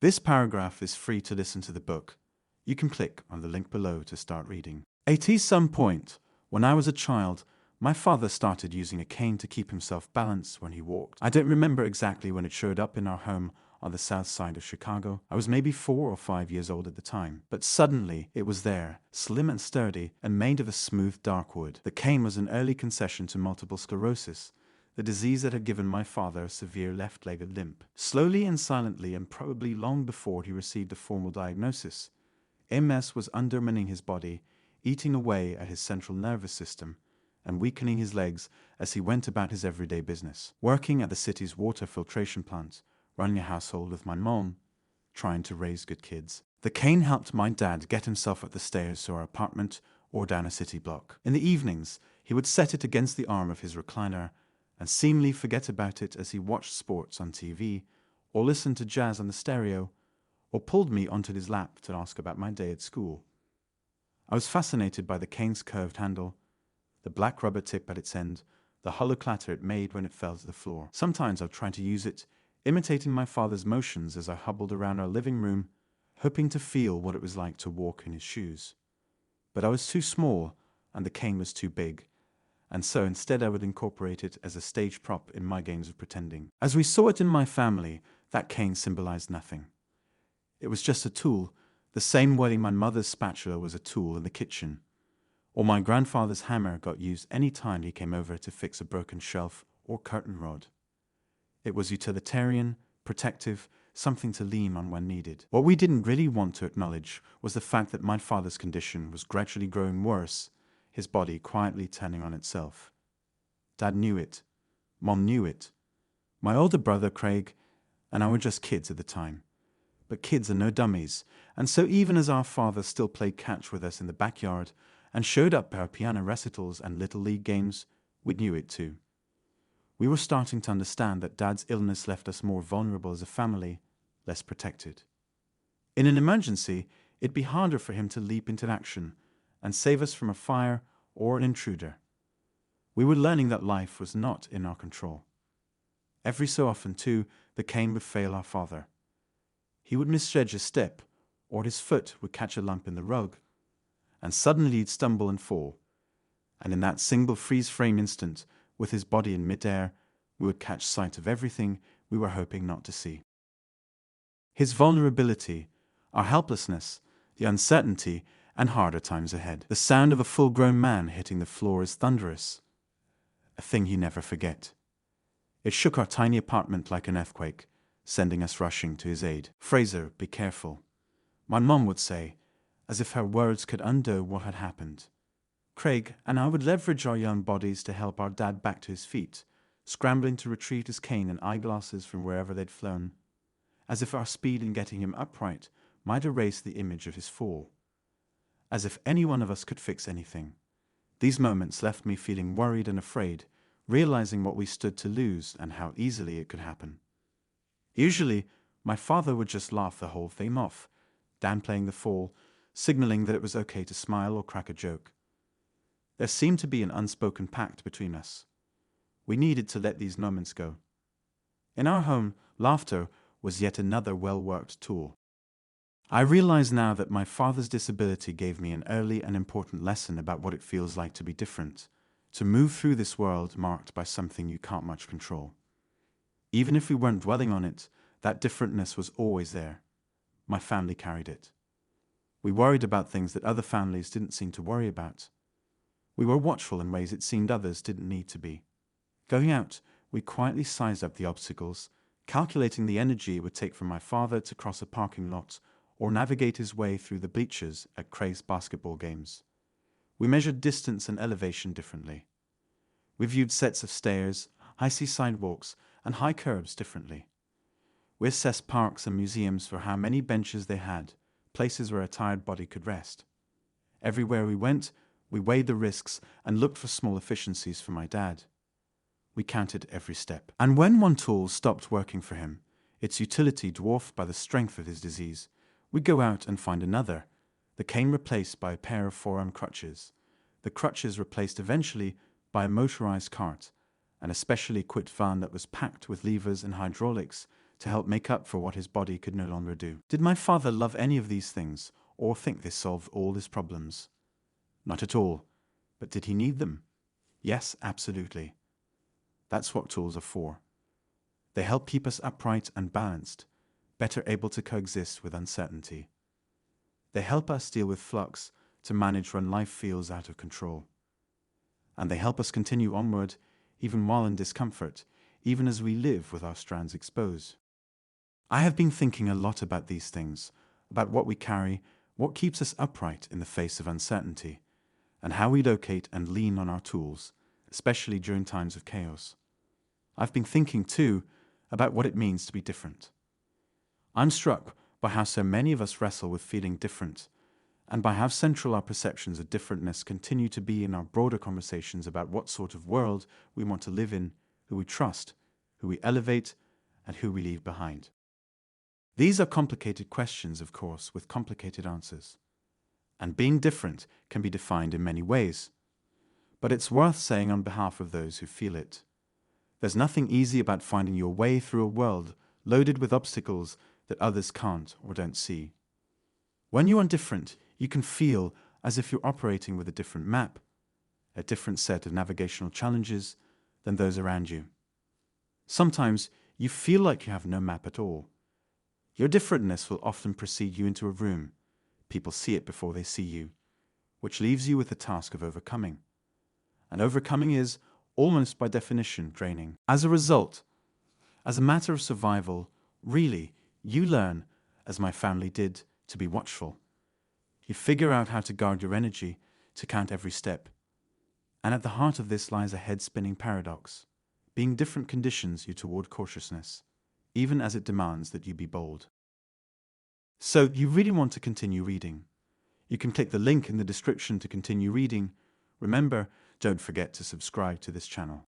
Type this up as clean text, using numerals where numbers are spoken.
This paragraph is free to listen to the book. You can click on the link below to start reading. At some point, when I was a child, my father started using a cane to keep himself balanced when he walked. I don't remember exactly when it showed up in our home on the south side of Chicago. I was maybe 4 or 5 years old at the time. But suddenly, it was there, slim and sturdy, and made of a smooth dark wood. The cane was an early concession to multiple sclerosis, the disease that had given my father a severe left-legged limp. Slowly and silently, and probably long before he received a formal diagnosis, MS was undermining his body, eating away at his central nervous system, and weakening his legs as he went about his everyday business. Working at the city's water filtration plant, running a household with my mom, trying to raise good kids. The cane helped my dad get himself up the stairs to our apartment or down a city block. In the evenings, he would set it against the arm of his recliner and seemingly forget about it as he watched sports on TV, or listened to jazz on the stereo, or pulled me onto his lap to ask about my day at school. I was fascinated by the cane's curved handle, the black rubber tip at its end, the hollow clatter it made when it fell to the floor. Sometimes I would try to use it, imitating my father's motions as I hobbled around our living room, hoping to feel what it was like to walk in his shoes. But I was too small, and the cane was too big, and so instead I would incorporate it as a stage prop in my games of pretending. As we saw it in my family, that cane symbolized nothing. It was just a tool, the same way my mother's spatula was a tool in the kitchen, or my grandfather's hammer got used any time he came over to fix a broken shelf or curtain rod. It was utilitarian, protective, something to lean on when needed. What we didn't really want to acknowledge was the fact that my father's condition was gradually growing worse, his body quietly turning on itself. Dad knew it. Mom knew it. My older brother, Craig, and I were just kids at the time. But kids are no dummies, and so even as our father still played catch with us in the backyard and showed up at our piano recitals and Little League games, we knew it too. We were starting to understand that Dad's illness left us more vulnerable as a family, less protected. In an emergency, it'd be harder for him to leap into action and save us from a fire or an intruder. We were learning that life was not in our control. Every so often, too, the cane would fail our father. He would misjudge a step, or his foot would catch a lump in the rug, and suddenly he'd stumble and fall. And in that single freeze-frame instant, with his body in midair, we would catch sight of everything we were hoping not to see. His vulnerability, our helplessness, the uncertainty, and harder times ahead. The sound of a full-grown man hitting the floor is thunderous, a thing you never forget. It shook our tiny apartment like an earthquake, sending us rushing to his aid. "Fraser, be careful," my mom would say, as if her words could undo what had happened. Craig and I would leverage our young bodies to help our dad back to his feet, scrambling to retrieve his cane and eyeglasses from wherever they'd flown, as if our speed in getting him upright might erase the image of his fall. As if any one of us could fix anything. These moments left me feeling worried and afraid, realizing what we stood to lose and how easily it could happen. Usually, my father would just laugh the whole thing off, downplaying the fall, signaling that it was okay to smile or crack a joke. There seemed to be an unspoken pact between us. We needed to let these moments go. In our home, laughter was yet another well-worked tool. I realize now that my father's disability gave me an early and important lesson about what it feels like to be different, to move through this world marked by something you can't much control. Even if we weren't dwelling on it, that differentness was always there. My family carried it. We worried about things that other families didn't seem to worry about. We were watchful in ways it seemed others didn't need to be. Going out, we quietly sized up the obstacles, calculating the energy it would take for my father to cross a parking lot or navigate his way through the bleachers at Craig's basketball games. We measured distance and elevation differently. We viewed sets of stairs, icy sidewalks, and high curbs differently. We assessed parks and museums for how many benches they had, places where a tired body could rest. Everywhere we went, we weighed the risks and looked for small efficiencies for my dad. We counted every step. And when one tool stopped working for him, its utility dwarfed by the strength of his disease, we'd go out and find another, the cane replaced by a pair of forearm crutches, the crutches replaced eventually by a motorized cart, and a specially equipped van that was packed with levers and hydraulics to help make up for what his body could no longer do. Did my father love any of these things, or think they solved all his problems? Not at all. But did he need them? Yes, absolutely. That's what tools are for. They help keep us upright and balanced, better able to coexist with uncertainty. They help us deal with flux, to manage when life feels out of control. And they help us continue onward, even while in discomfort, even as we live with our strands exposed. I have been thinking a lot about these things, about what we carry, what keeps us upright in the face of uncertainty, and how we locate and lean on our tools, especially during times of chaos. I've been thinking, too, about what it means to be different. I'm struck by how so many of us wrestle with feeling different, and by how central our perceptions of differentness continue to be in our broader conversations about what sort of world we want to live in, who we trust, who we elevate, and who we leave behind. These are complicated questions, of course, with complicated answers. And being different can be defined in many ways. But it's worth saying on behalf of those who feel it. There's nothing easy about finding your way through a world loaded with obstacles that others can't or don't see. When you are different, you can feel as if you're operating with a different map, a different set of navigational challenges than those around you. Sometimes you feel like you have no map at all. Your differentness will often precede you into a room. People see it before they see you, which leaves you with the task of overcoming. And overcoming is, almost by definition, draining. As a result, as a matter of survival, really, you learn, as my family did, to be watchful. You figure out how to guard your energy, to count every step. And at the heart of this lies a head-spinning paradox. Being different conditions you toward cautiousness, even as it demands that you be bold. So, you really want to continue reading. You can click the link in the description to continue reading. Remember, don't forget to subscribe to this channel.